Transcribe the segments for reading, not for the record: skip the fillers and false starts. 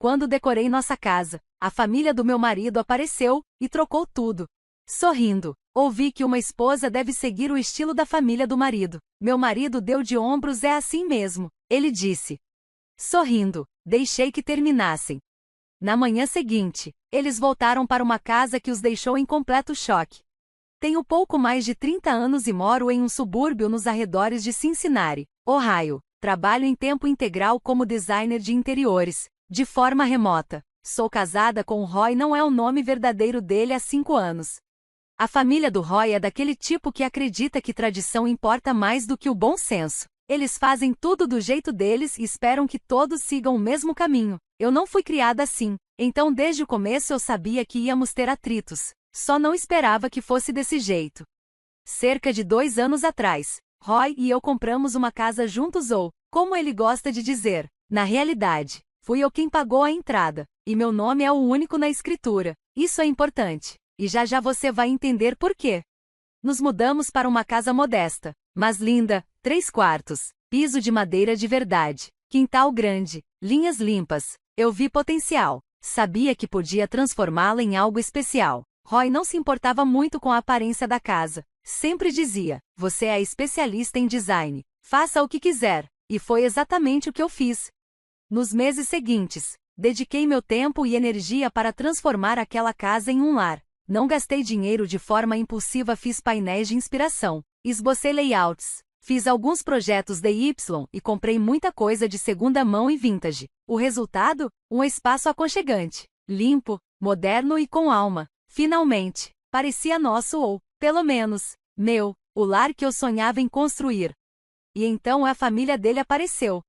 Quando decorei nossa casa, a família do meu marido apareceu e trocou tudo. Sorrindo, ouvi que uma esposa deve seguir o estilo da família do marido. Meu marido deu de ombros, é assim mesmo, ele disse. Sorrindo, deixei que terminassem. Na manhã seguinte, eles voltaram para uma casa que os deixou em completo choque. Tenho pouco mais de 30 anos e moro em um subúrbio nos arredores de Cincinnati, Ohio. Trabalho em tempo integral como designer de interiores, de forma remota. Sou casada com o Roy, não é o nome verdadeiro dele há 5 anos. A família do Roy é daquele tipo que acredita que tradição importa mais do que o bom senso. Eles fazem tudo do jeito deles e esperam que todos sigam o mesmo caminho. Eu não fui criada assim, então desde o começo eu sabia que íamos ter atritos. Só não esperava que fosse desse jeito. Cerca de 2 anos atrás, Roy e eu compramos uma casa juntos ou, como ele gosta de dizer, na realidade, fui eu quem pagou a entrada, e meu nome é o único na escritura. Isso é importante, e já já você vai entender por quê. Nos mudamos para uma casa modesta, mas linda, 3 quartos, piso de madeira de verdade, quintal grande, linhas limpas. Eu vi potencial, sabia que podia transformá-la em algo especial. Roy não se importava muito com a aparência da casa. Sempre dizia, você é especialista em design, faça o que quiser, e foi exatamente o que eu fiz. Nos meses seguintes, dediquei meu tempo e energia para transformar aquela casa em um lar. Não gastei dinheiro de forma impulsiva, fiz painéis de inspiração, esbocei layouts, fiz alguns projetos DIY e comprei muita coisa de segunda mão e vintage. O resultado? Um espaço aconchegante, limpo, moderno e com alma. Finalmente, parecia nosso ou, pelo menos, meu, o lar que eu sonhava em construir. E então a família dele apareceu.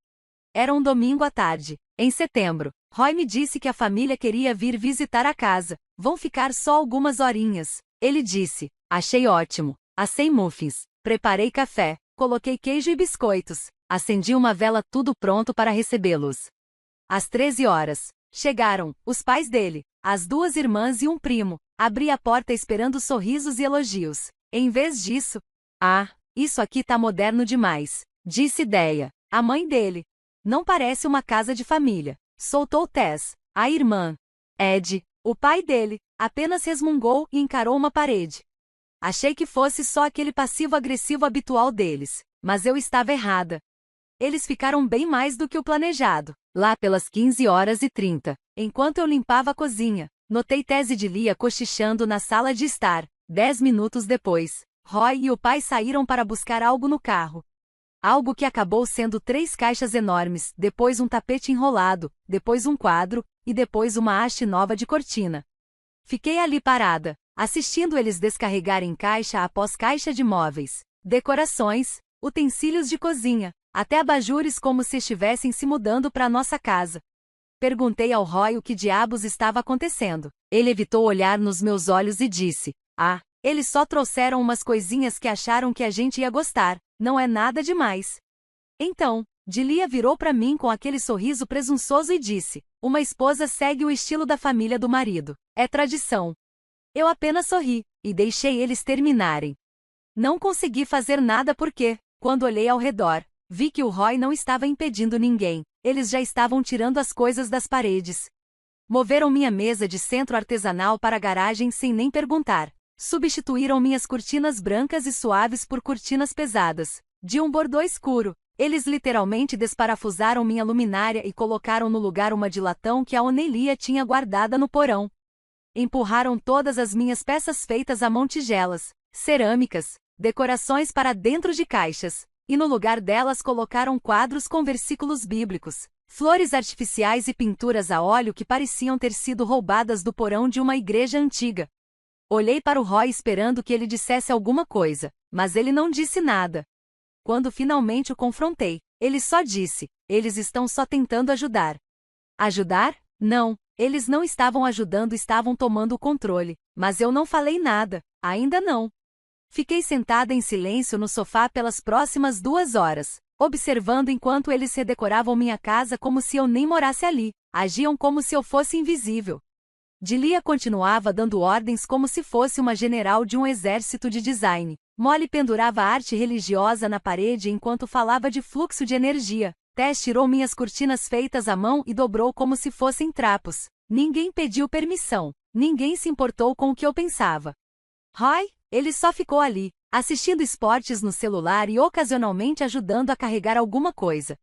Era um domingo à tarde, em setembro. Roy me disse que a família queria vir visitar a casa. Vão ficar só algumas horinhas. Ele disse, achei ótimo. Assei muffins, preparei café, coloquei queijo e biscoitos, acendi uma vela, tudo pronto para recebê-los. Às 13 horas, chegaram os pais dele, as 2 irmãs e um primo. Abri a porta esperando sorrisos e elogios. Em vez disso, isso aqui tá moderno demais, disse Deia, a mãe dele. Não parece uma casa de família, soltou Tess, a irmã. Ed, o pai dele, apenas resmungou e encarou uma parede. Achei que fosse só aquele passivo-agressivo habitual deles, mas eu estava errada. Eles ficaram bem mais do que o planejado. Lá pelas 15h30, enquanto eu limpava a cozinha, notei Tess e Lia cochichando na sala de estar. 10 minutos depois, Roy e o pai saíram para buscar algo no carro. Algo que acabou sendo 3 caixas enormes, depois um tapete enrolado, depois um quadro, e depois uma haste nova de cortina. Fiquei ali parada, assistindo eles descarregarem caixa após caixa de móveis, decorações, utensílios de cozinha, até abajures, como se estivessem se mudando para nossa casa. Perguntei ao Roy o que diabos estava acontecendo. Ele evitou olhar nos meus olhos e disse, eles só trouxeram umas coisinhas que acharam que a gente ia gostar, não é nada demais. Então, Lia virou para mim com aquele sorriso presunçoso e disse, uma esposa segue o estilo da família do marido, é tradição. Eu apenas sorri, e deixei eles terminarem. Não consegui fazer nada porque, quando olhei ao redor, vi que o Roy não estava impedindo ninguém, eles já estavam tirando as coisas das paredes. Moveram minha mesa de centro artesanal para a garagem sem nem perguntar. Substituíram minhas cortinas brancas e suaves por cortinas pesadas, de um bordô escuro. Eles literalmente desparafusaram minha luminária e colocaram no lugar uma de latão que a Onelia tinha guardada no porão. Empurraram todas as minhas peças feitas à mão, tigelas, cerâmicas, decorações para dentro de caixas, e no lugar delas colocaram quadros com versículos bíblicos, flores artificiais e pinturas a óleo que pareciam ter sido roubadas do porão de uma igreja antiga. Olhei para o Roy esperando que ele dissesse alguma coisa, mas ele não disse nada. Quando finalmente o confrontei, ele só disse, eles estão só tentando ajudar. Ajudar? Não, eles não estavam ajudando, estavam tomando o controle, mas eu não falei nada, ainda não. Fiquei sentada em silêncio no sofá pelas próximas 2 horas, observando enquanto eles redecoravam minha casa como se eu nem morasse ali, agiam como se eu fosse invisível. Lia continuava dando ordens como se fosse uma general de um exército de design. Molly pendurava arte religiosa na parede enquanto falava de fluxo de energia. Tess tirou minhas cortinas feitas à mão e dobrou como se fossem trapos. Ninguém pediu permissão. Ninguém se importou com o que eu pensava. Roy? Ele só ficou ali, assistindo esportes no celular e ocasionalmente ajudando a carregar alguma coisa.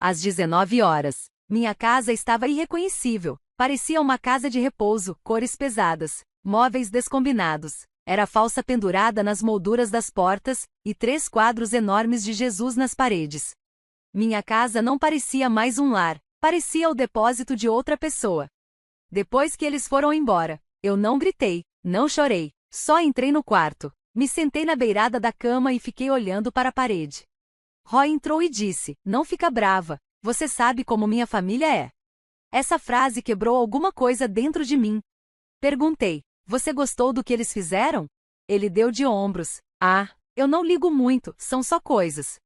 Às 19 horas, minha casa estava irreconhecível. Parecia uma casa de repouso, cores pesadas, móveis descombinados. Era falsa pendurada nas molduras das portas, e 3 quadros enormes de Jesus nas paredes. Minha casa não parecia mais um lar, parecia o depósito de outra pessoa. Depois que eles foram embora, eu não gritei, não chorei, só entrei no quarto, me sentei na beirada da cama e fiquei olhando para a parede. Roy entrou e disse, não fica brava, você sabe como minha família é. Essa frase quebrou alguma coisa dentro de mim. Perguntei, você gostou do que eles fizeram? Ele deu de ombros, eu não ligo muito, são só coisas.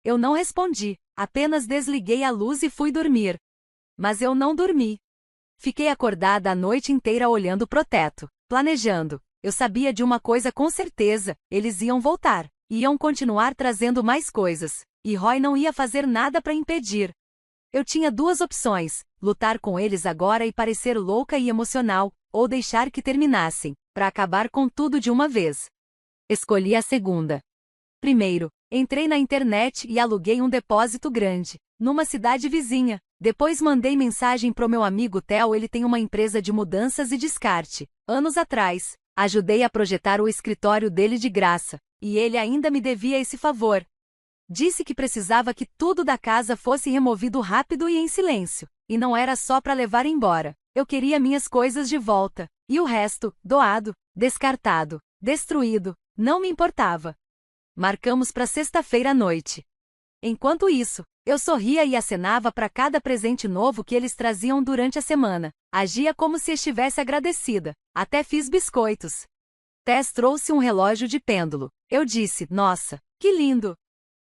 Eu não respondi, apenas desliguei a luz e fui dormir. Mas eu não dormi. Fiquei acordada a noite inteira olhando pro teto, planejando. Eu sabia de uma coisa com certeza, eles iam voltar, iam continuar trazendo mais coisas, e Roy não ia fazer nada para impedir. Eu tinha 2 opções, lutar com eles agora e parecer louca e emocional, ou deixar que terminassem, para acabar com tudo de uma vez. Escolhi a segunda. Primeiro, entrei na internet e aluguei um depósito grande, numa cidade vizinha. Depois mandei mensagem pro meu amigo Theo, ele tem uma empresa de mudanças e descarte. Anos atrás, ajudei a projetar o escritório dele de graça, e ele ainda me devia esse favor. Disse que precisava que tudo da casa fosse removido rápido e em silêncio, e não era só para levar embora. Eu queria minhas coisas de volta, e o resto, doado, descartado, destruído, não me importava. Marcamos para sexta-feira à noite. Enquanto isso, eu sorria e acenava para cada presente novo que eles traziam durante a semana. Agia como se estivesse agradecida. Até fiz biscoitos. Tess trouxe um relógio de pêndulo. Eu disse, nossa, que lindo!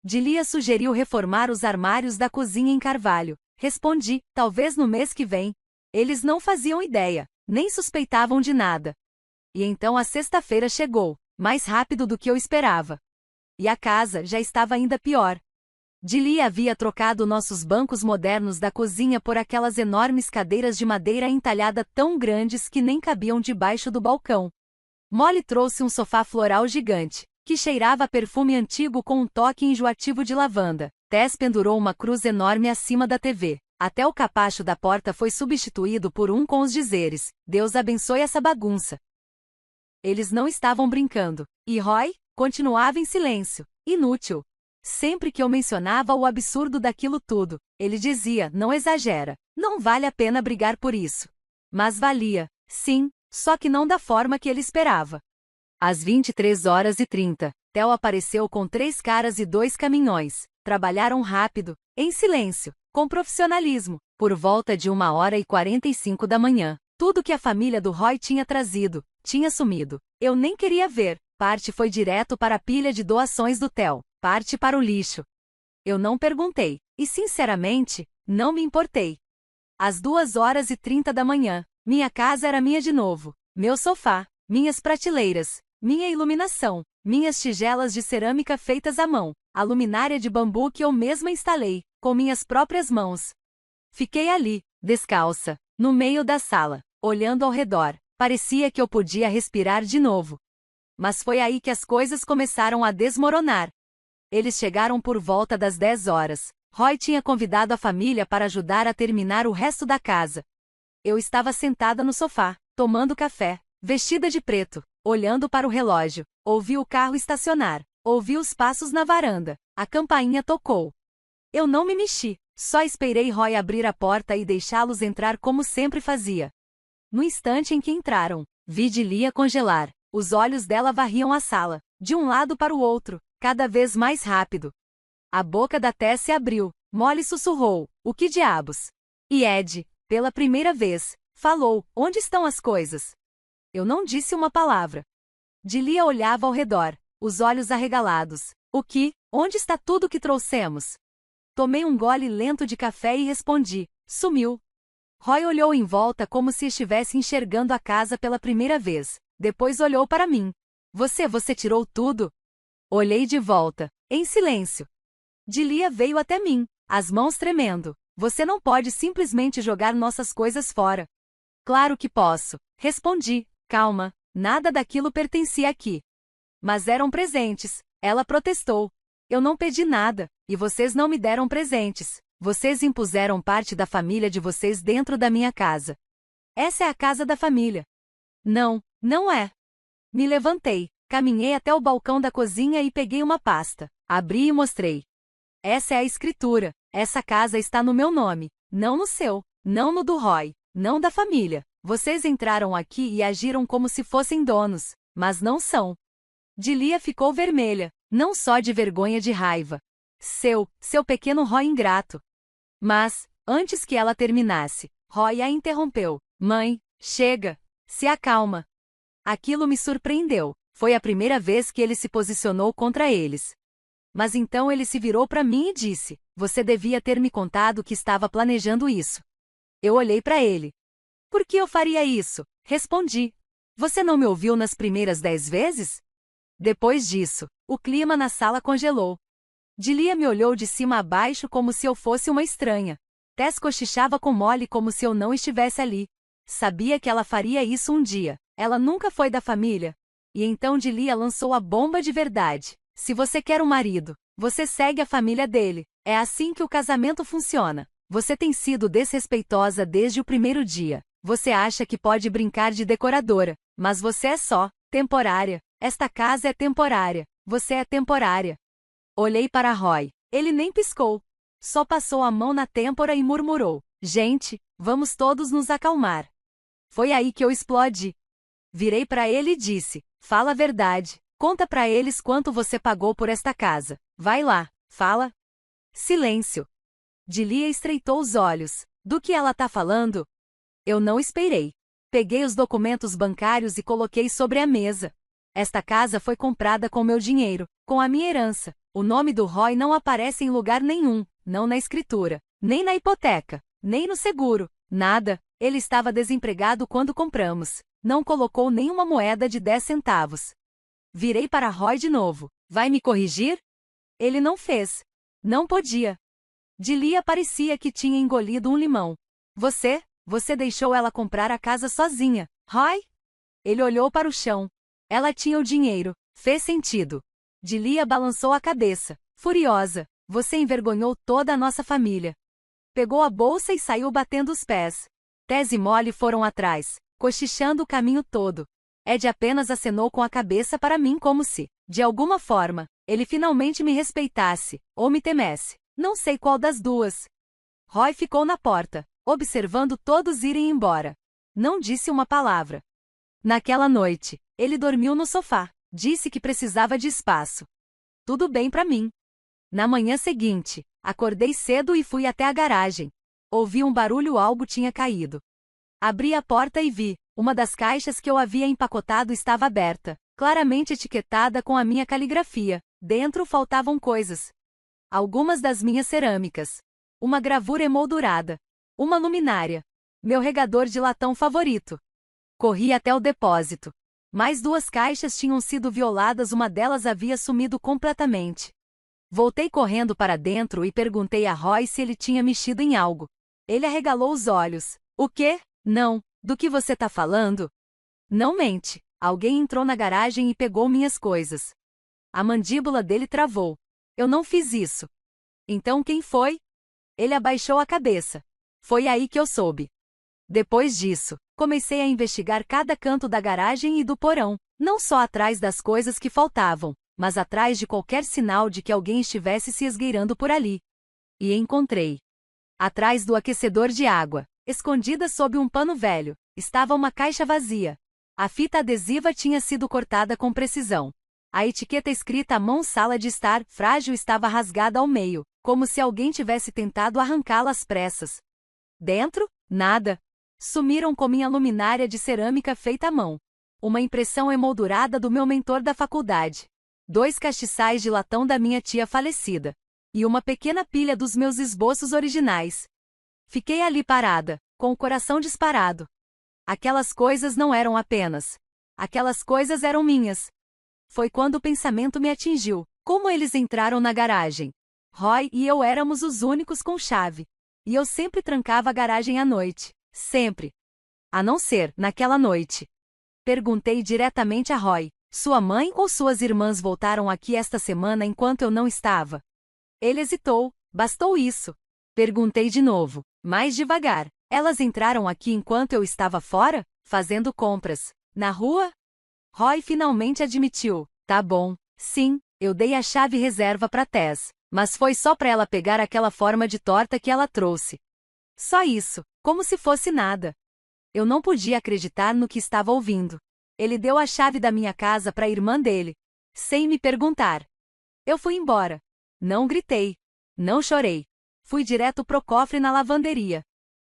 Dilia sugeriu reformar os armários da cozinha em carvalho. Respondi, talvez no mês que vem. Eles não faziam ideia, nem suspeitavam de nada. E então a sexta-feira chegou, mais rápido do que eu esperava. E a casa já estava ainda pior. Dilia havia trocado nossos bancos modernos da cozinha por aquelas enormes cadeiras de madeira entalhada tão grandes que nem cabiam debaixo do balcão. Molly trouxe um sofá floral gigante, que cheirava a perfume antigo com um toque enjoativo de lavanda. Tess pendurou uma cruz enorme acima da TV. Até o capacho da porta foi substituído por um com os dizeres, Deus abençoe essa bagunça. Eles não estavam brincando. E Roy continuava em silêncio. Inútil. Sempre que eu mencionava o absurdo daquilo tudo, ele dizia, não exagera, não vale a pena brigar por isso. Mas valia, sim, só que não da forma que ele esperava. Às 23h30, Theo apareceu com 3 caras e 2 caminhões. Trabalharam rápido, em silêncio, com profissionalismo. Por volta de 1h45 da manhã, tudo que a família do Roy tinha trazido, tinha sumido. Eu nem queria ver. Parte foi direto para a pilha de doações do Theo, parte para o lixo. Eu não perguntei, e sinceramente, não me importei. Às 2h30 da manhã, minha casa era minha de novo. Meu sofá, minhas prateleiras, minha iluminação, minhas tigelas de cerâmica feitas à mão, a luminária de bambu que eu mesma instalei, com minhas próprias mãos. Fiquei ali, descalça, no meio da sala, olhando ao redor. Parecia que eu podia respirar de novo. Mas foi aí que as coisas começaram a desmoronar. Eles chegaram por volta das 10 horas. Roy tinha convidado a família para ajudar a terminar o resto da casa. Eu estava sentada no sofá, tomando café, vestida de preto, olhando para o relógio. Ouvi o carro estacionar. Ouvi os passos na varanda. A campainha tocou. Eu não me mexi, só esperei Roy abrir a porta e deixá-los entrar como sempre fazia. No instante em que entraram, vi Dilia congelar. Os olhos dela varriam a sala, de um lado para o outro, cada vez mais rápido. A boca da Tess se abriu. Molly sussurrou, o que diabos? E Ed, pela primeira vez, falou, onde estão as coisas? Eu não disse uma palavra. Dilia olhava ao redor, os olhos arregalados. O que? Onde está tudo que trouxemos? Tomei um gole lento de café e respondi, sumiu. Roy olhou em volta como se estivesse enxergando a casa pela primeira vez. Depois olhou para mim. Você tirou tudo? Olhei de volta, em silêncio. Dilia veio até mim, as mãos tremendo. Você não pode simplesmente jogar nossas coisas fora. Claro que posso, respondi. Calma, nada daquilo pertencia aqui. Mas eram presentes, ela protestou. Eu não pedi nada, e vocês não me deram presentes. Vocês impuseram parte da família de vocês dentro da minha casa. Essa é a casa da família. Não, não é. Me levantei, caminhei até o balcão da cozinha e peguei uma pasta. Abri e mostrei. Essa é a escritura. Essa casa está no meu nome, não no seu, não no do Roy, não da família. Vocês entraram aqui e agiram como se fossem donos, mas não são. Dilia ficou vermelha, não só de vergonha, de raiva. Seu pequeno Roy ingrato. Mas, antes que ela terminasse, Roy a interrompeu. Mãe, chega, se acalma. Aquilo me surpreendeu. Foi a primeira vez que ele se posicionou contra eles. Mas então ele se virou para mim e disse: você devia ter me contado que estava planejando isso. Eu olhei para ele. Por que eu faria isso? Respondi. Você não me ouviu nas primeiras 10 vezes? Depois disso, o clima na sala congelou. Dilia me olhou de cima a baixo como se eu fosse uma estranha. Tess cochichava com Molly como se eu não estivesse ali. Sabia que ela faria isso um dia. Ela nunca foi da família. E então Dilia lançou a bomba de verdade. Se você quer um marido, você segue a família dele. É assim que o casamento funciona. Você tem sido desrespeitosa desde o primeiro dia. Você acha que pode brincar de decoradora, mas você é só temporária. Esta casa é temporária. Você é temporária. Olhei para Roy. Ele nem piscou. Só passou a mão na têmpora e murmurou: gente, vamos todos nos acalmar. Foi aí que eu explodi. Virei para ele e disse: fala a verdade. Conta para eles quanto você pagou por esta casa. Vai lá, fala. Silêncio. Dilia estreitou os olhos. Do que ela tá falando? Eu não esperei. Peguei os documentos bancários e coloquei sobre a mesa. Esta casa foi comprada com meu dinheiro, com a minha herança. O nome do Roy não aparece em lugar nenhum, não na escritura, nem na hipoteca, nem no seguro, nada. Ele estava desempregado quando compramos. Não colocou nenhuma moeda de 10 centavos. Virei para Roy de novo. Vai me corrigir? Ele não fez. Não podia. Dilia parecia que tinha engolido um limão. Você deixou ela comprar a casa sozinha, Roy? Ele olhou para o chão. Ela tinha o dinheiro. Fez sentido. Dilia balançou a cabeça, furiosa. Você envergonhou toda a nossa família. Pegou a bolsa e saiu batendo os pés. Tess e Molly foram atrás, cochichando o caminho todo. Ed apenas acenou com a cabeça para mim como se, de alguma forma, ele finalmente me respeitasse, ou me temesse. Não sei qual das duas. Roy ficou na porta, observando todos irem embora. Não disse uma palavra. Naquela noite, ele dormiu no sofá. Disse que precisava de espaço. Tudo bem para mim. Na manhã seguinte, acordei cedo e fui até a garagem. Ouvi um barulho, algo tinha caído. Abri a porta e vi, uma das caixas que eu havia empacotado estava aberta, claramente etiquetada com a minha caligrafia. Dentro faltavam coisas. Algumas das minhas cerâmicas. Uma gravura emoldurada. Uma luminária. Meu regador de latão favorito. Corri até o depósito. Mais 2 caixas tinham sido violadas, uma delas havia sumido completamente. Voltei correndo para dentro e perguntei a Roy se ele tinha mexido em algo. Ele arregalou os olhos. O quê? Não. Do que você tá falando? Não mente. Alguém entrou na garagem e pegou minhas coisas. A mandíbula dele travou. Eu não fiz isso. Então quem foi? Ele abaixou a cabeça. Foi aí que eu soube. Depois disso, comecei a investigar cada canto da garagem e do porão, não só atrás das coisas que faltavam, mas atrás de qualquer sinal de que alguém estivesse se esgueirando por ali. E encontrei. Atrás do aquecedor de água, escondida sob um pano velho, estava uma caixa vazia. A fita adesiva tinha sido cortada com precisão. A etiqueta escrita à mão "Sala de estar frágil" estava rasgada ao meio, como se alguém tivesse tentado arrancá-la às pressas. Dentro, nada. Sumiram com minha luminária de cerâmica feita à mão. Uma impressão emoldurada do meu mentor da faculdade. 2 castiçais de latão da minha tia falecida. E uma pequena pilha dos meus esboços originais. Fiquei ali parada, com o coração disparado. Aquelas coisas não eram apenas. Aquelas coisas eram minhas. Foi quando o pensamento me atingiu. Como eles entraram na garagem? Roy e eu éramos os únicos com chave. E eu sempre trancava a garagem à noite. Sempre. A não ser, naquela noite. Perguntei diretamente a Roy. Sua mãe ou suas irmãs voltaram aqui esta semana enquanto eu não estava? Ele hesitou. Bastou isso. Perguntei de novo, mais devagar. Elas entraram aqui enquanto eu estava fora? Fazendo compras. Na rua? Roy finalmente admitiu. Tá bom. Sim, eu dei a chave reserva para Tess. Mas foi só para ela pegar aquela forma de torta que ela trouxe. Só isso, como se fosse nada. Eu não podia acreditar no que estava ouvindo. Ele deu a chave da minha casa para a irmã dele, sem me perguntar. Eu fui embora. Não gritei. Não chorei. Fui direto pro cofre na lavanderia.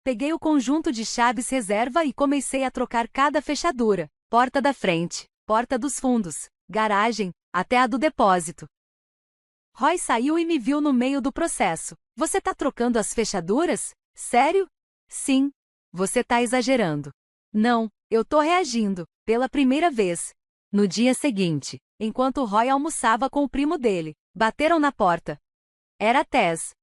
Peguei o conjunto de chaves reserva e comecei a trocar cada fechadura. Porta da frente, porta dos fundos, garagem, até a do depósito. Roy saiu e me viu no meio do processo. Você tá trocando as fechaduras? Sério? Sim. Você tá exagerando. Não, eu tô reagindo, pela primeira vez. No dia seguinte, enquanto Roy almoçava com o primo dele, bateram na porta. Era Tess.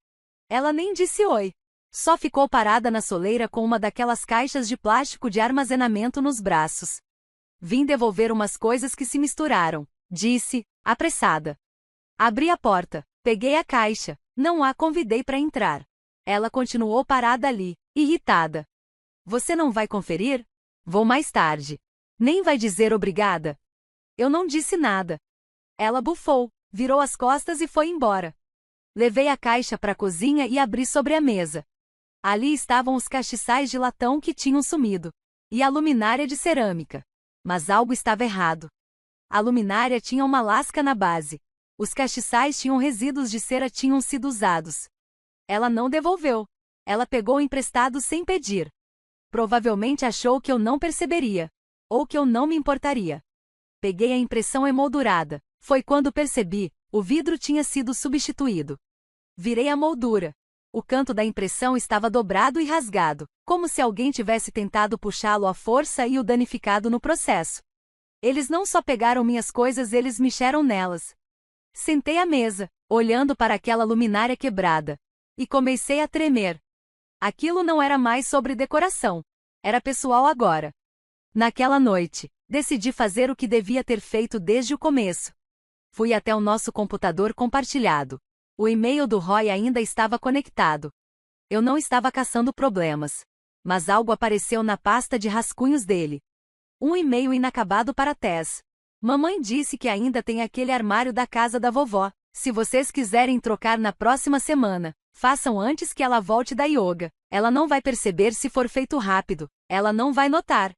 Ela nem disse oi. Só ficou parada na soleira com uma daquelas caixas de plástico de armazenamento nos braços. Vim devolver umas coisas que se misturaram, disse, apressada. Abri a porta, peguei a caixa, não a convidei para entrar. Ela continuou parada ali, irritada. Você não vai conferir? Vou mais tarde. Nem vai dizer obrigada? Eu não disse nada. Ela bufou, virou as costas e foi embora. Levei a caixa para a cozinha e abri sobre a mesa. Ali estavam os castiçais de latão que tinham sumido. E a luminária de cerâmica. Mas algo estava errado. A luminária tinha uma lasca na base. Os castiçais tinham resíduos de cera tinham sido usados. Ela não devolveu. Ela pegou emprestado sem pedir. Provavelmente achou que eu não perceberia. Ou que eu não me importaria. Peguei a impressão emoldurada. Foi quando percebi, o vidro tinha sido substituído. Virei a moldura. O canto da impressão estava dobrado e rasgado, como se alguém tivesse tentado puxá-lo à força e o danificado no processo. Eles não só pegaram minhas coisas, eles mexeram nelas. Sentei à mesa, olhando para aquela luminária quebrada. E comecei a tremer. Aquilo não era mais sobre decoração. Era pessoal agora. Naquela noite, decidi fazer o que devia ter feito desde o começo. Fui até o nosso computador compartilhado. O e-mail do Roy ainda estava conectado. Eu não estava caçando problemas. Mas algo apareceu na pasta de rascunhos dele. Um e-mail inacabado para Tess. Mamãe disse que ainda tem aquele armário da casa da vovó. Se vocês quiserem trocar na próxima semana, façam antes que ela volte da yoga. Ela não vai perceber se for feito rápido. Ela não vai notar.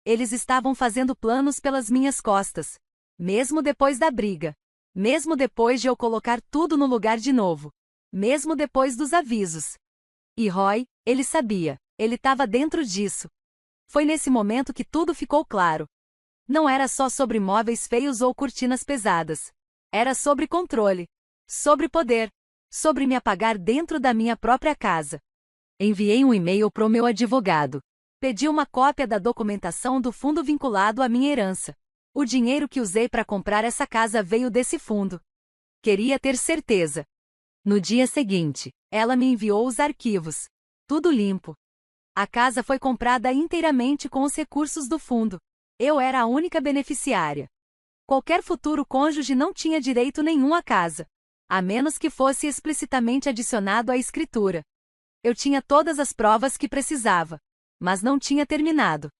Eles estavam fazendo planos pelas minhas costas. Mesmo depois da briga. Mesmo depois de eu colocar tudo no lugar de novo. Mesmo depois dos avisos. E Roy, ele sabia. Ele estava dentro disso. Foi nesse momento que tudo ficou claro. Não era só sobre móveis feios ou cortinas pesadas. Era sobre controle. Sobre poder. Sobre me apagar dentro da minha própria casa. Enviei um e-mail pro meu advogado. Pedi uma cópia da documentação do fundo vinculado à minha herança. O dinheiro que usei para comprar essa casa veio desse fundo. Queria ter certeza. No dia seguinte, ela me enviou os arquivos. Tudo limpo. A casa foi comprada inteiramente com os recursos do fundo. Eu era a única beneficiária. Qualquer futuro cônjuge não tinha direito nenhum à casa, a menos que fosse explicitamente adicionado à escritura. Eu tinha todas as provas que precisava, mas não tinha terminado.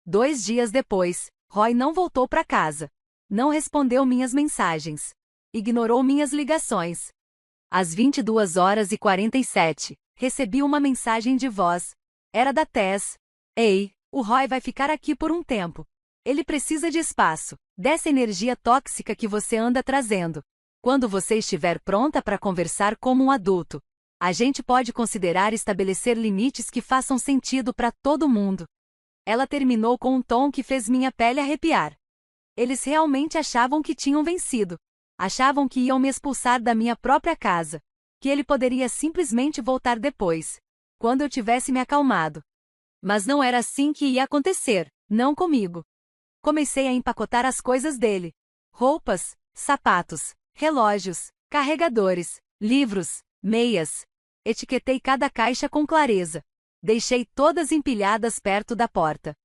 2 dias depois, Roy não voltou para casa. Não respondeu minhas mensagens. Ignorou minhas ligações. Às 22h47, recebi uma mensagem de voz. Era da Tess. Ei, o Roy vai ficar aqui por um tempo. Ele precisa de espaço, dessa energia tóxica que você anda trazendo. Quando você estiver pronta para conversar como um adulto, a gente pode considerar estabelecer limites que façam sentido para todo mundo. Ela terminou com um tom que fez minha pele arrepiar. Eles realmente achavam que tinham vencido. Achavam que iam me expulsar da minha própria casa. Que ele poderia simplesmente voltar depois, quando eu tivesse me acalmado. Mas não era assim que ia acontecer, não comigo. Comecei a empacotar as coisas dele. Roupas, sapatos, relógios, carregadores, livros, meias. Etiquetei cada caixa com clareza. Deixei todas empilhadas perto da porta.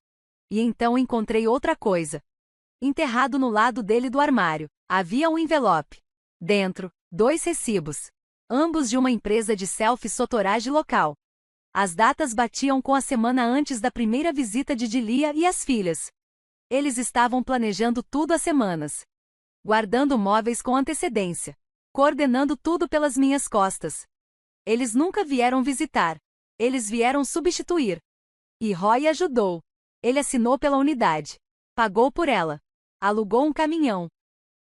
E então encontrei outra coisa. Enterrado no lado dele do armário, havia um envelope. Dentro, 2 recibos. Ambos de uma empresa de self-sotorage local. As datas batiam com a semana antes da primeira visita de Dilia e as filhas. Eles estavam planejando tudo há semanas. Guardando móveis com antecedência. Coordenando tudo pelas minhas costas. Eles nunca vieram visitar. Eles vieram substituir. E Roy ajudou. Ele assinou pela unidade. Pagou por ela. Alugou um caminhão.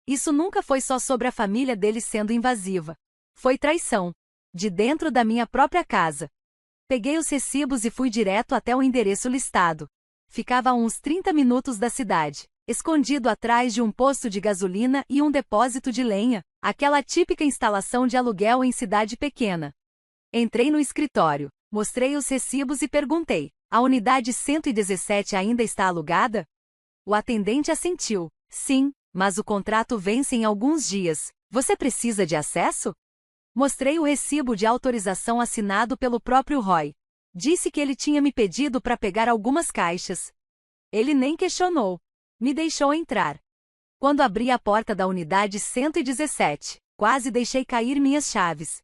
Isso nunca foi só sobre a família dele sendo invasiva. Foi traição. De dentro da minha própria casa. Peguei os recibos e fui direto até o endereço listado. Ficava a uns 30 minutos da cidade, escondido atrás de um posto de gasolina e um depósito de lenha, aquela típica instalação de aluguel em cidade pequena. Entrei no escritório, mostrei os recibos e perguntei: a unidade 117 ainda está alugada? O atendente assentiu: sim, mas o contrato vence em alguns dias. Você precisa de acesso? Mostrei o recibo de autorização assinado pelo próprio Roy. Disse que ele tinha me pedido para pegar algumas caixas. Ele nem questionou. Me deixou entrar. Quando abri a porta da unidade 117, quase deixei cair minhas chaves.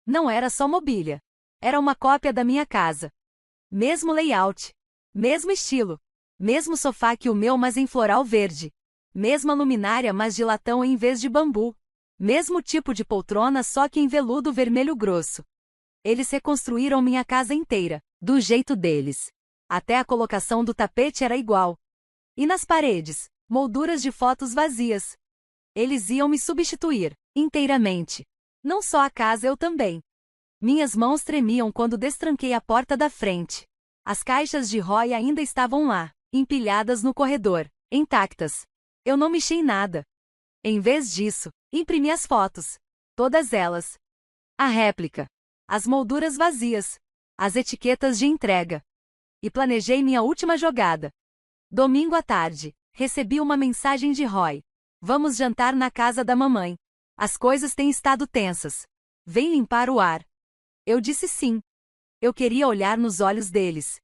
Não era só mobília. Era uma cópia da minha casa. Mesmo layout. Mesmo estilo. Mesmo sofá que o meu, mas em floral verde. Mesma luminária, mas de latão em vez de bambu. Mesmo tipo de poltrona, só que em veludo vermelho grosso. Eles reconstruíram minha casa inteira, do jeito deles. Até a colocação do tapete era igual. E nas paredes, molduras de fotos vazias. Eles iam me substituir, inteiramente. Não só a casa, eu também. Minhas mãos tremiam quando destranquei a porta da frente. As caixas de Roy ainda estavam lá, empilhadas no corredor, intactas. Eu não mexi em nada. Em vez disso, imprimi as fotos. Todas elas. A réplica. As molduras vazias. As etiquetas de entrega. E planejei minha última jogada. Domingo à tarde, recebi uma mensagem de Roy. Vamos jantar na casa da mamãe. As coisas têm estado tensas. Vem limpar o ar. Eu disse sim. Eu queria olhar nos olhos deles.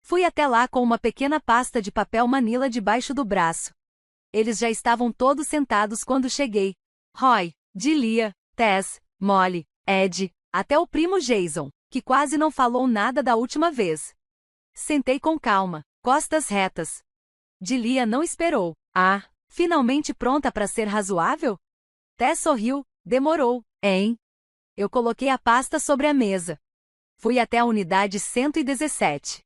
Fui até lá com uma pequena pasta de papel manila debaixo do braço. Eles já estavam todos sentados quando cheguei. Roy, Dilia, Tess, Molly, Ed, até o primo Jason, que quase não falou nada da última vez. Sentei com calma, costas retas. Dilia não esperou. Ah, finalmente pronta para ser razoável? Tess sorriu, demorou, hein? Eu coloquei a pasta sobre a mesa. Fui até a unidade 117.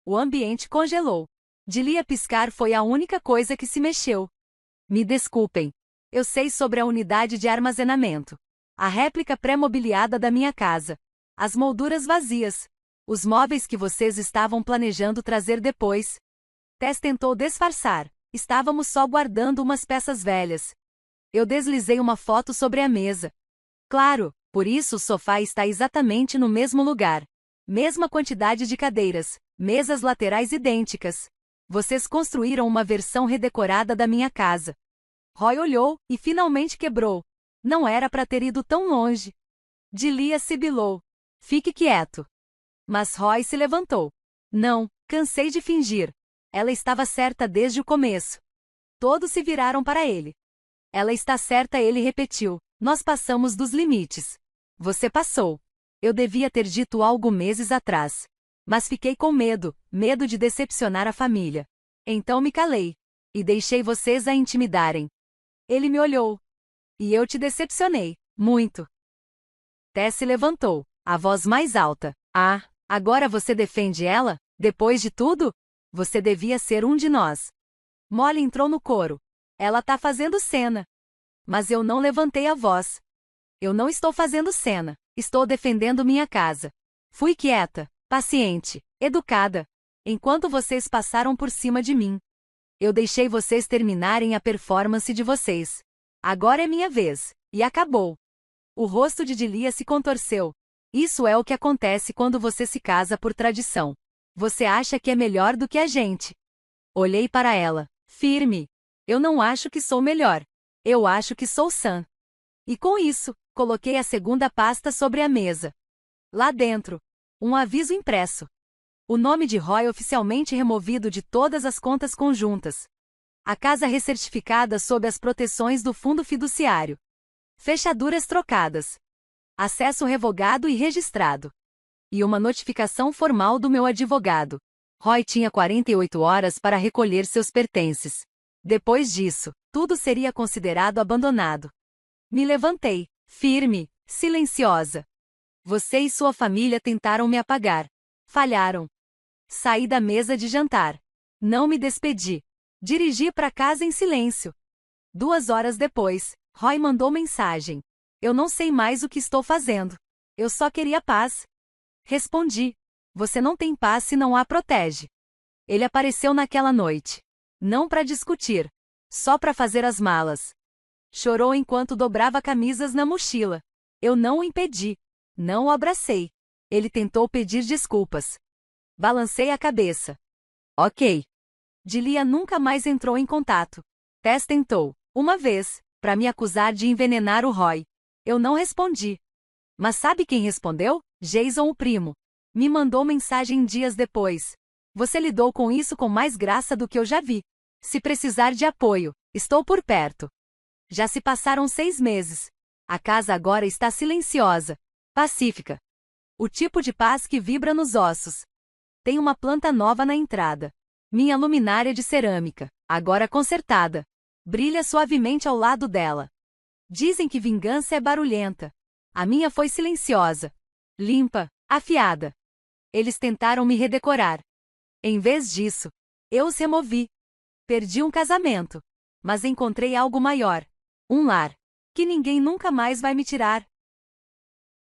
O ambiente congelou. Dilia piscar foi a única coisa que se mexeu. Me desculpem. Eu sei sobre a unidade de armazenamento. A réplica pré-mobiliada da minha casa. As molduras vazias. Os móveis que vocês estavam planejando trazer depois. Tess tentou disfarçar. Estávamos só guardando umas peças velhas. Eu deslizei uma foto sobre a mesa. Claro, por isso o sofá está exatamente no mesmo lugar. Mesma quantidade de cadeiras, mesas laterais idênticas. Vocês construíram uma versão redecorada da minha casa. Roy olhou e finalmente quebrou. Não era para ter ido tão longe. Dilia sibilou. Fique quieto. Mas Roy se levantou. Não, cansei de fingir. Ela estava certa desde o começo. Todos se viraram para ele. Ela está certa, ele repetiu. Nós passamos dos limites. Você passou. Eu devia ter dito algo meses atrás. Mas fiquei com medo de decepcionar a família. Então me calei. E deixei vocês a intimidarem. Ele me olhou. E eu te decepcionei. Muito. Tess se levantou, a voz mais alta. Ah, agora você defende ela? Depois de tudo? Você devia ser um de nós. Molly entrou no coro. Ela tá fazendo cena. Mas eu não levantei a voz. Eu não estou fazendo cena. Estou defendendo minha casa. Fui quieta, paciente, educada. Enquanto vocês passaram por cima de mim. Eu deixei vocês terminarem a performance de vocês. Agora é minha vez. E acabou. O rosto de Dilia se contorceu. Isso é o que acontece quando você se casa por tradição. Você acha que é melhor do que a gente. Olhei para ela, firme. Eu não acho que sou melhor. Eu acho que sou sã. E com isso, Coloquei a segunda pasta sobre a mesa. Lá dentro, um aviso impresso. O nome de Roy oficialmente removido de todas as contas conjuntas. A casa recertificada sob as proteções do fundo fiduciário. Fechaduras trocadas. Acesso revogado e registrado. E uma notificação formal do meu advogado. Roy tinha 48 horas para recolher seus pertences. Depois disso, tudo seria considerado abandonado. Me levantei, firme, silenciosa. Você e sua família tentaram me apagar. Falharam. Saí da mesa de jantar. Não me despedi. Dirigi para casa em silêncio. 2 horas depois, Roy mandou mensagem. Eu não sei mais o que estou fazendo. Eu só queria paz. Respondi. Você não tem paz se não a protege. Ele apareceu naquela noite. Não para discutir. Só para fazer as malas. Chorou enquanto dobrava camisas na mochila. Eu não o impedi. Não o abracei. Ele tentou pedir desculpas. Balancei a cabeça. Ok. Dilia nunca mais entrou em contato. Tess tentou, uma vez, para me acusar de envenenar o Roy. Eu não respondi. Mas sabe quem respondeu? Jason, o primo. Me mandou mensagem dias depois. Você lidou com isso com mais graça do que eu já vi. Se precisar de apoio, estou por perto. Já se passaram 6 meses. A casa agora está silenciosa, pacífica. O tipo de paz que vibra nos ossos. Tem uma planta nova na entrada. Minha luminária de cerâmica, agora consertada, brilha suavemente ao lado dela. Dizem que vingança é barulhenta. A minha foi silenciosa, limpa, afiada. Eles tentaram me redecorar. Em vez disso, eu os removi. Perdi um casamento, mas encontrei algo maior. Um lar, que ninguém nunca mais vai me tirar.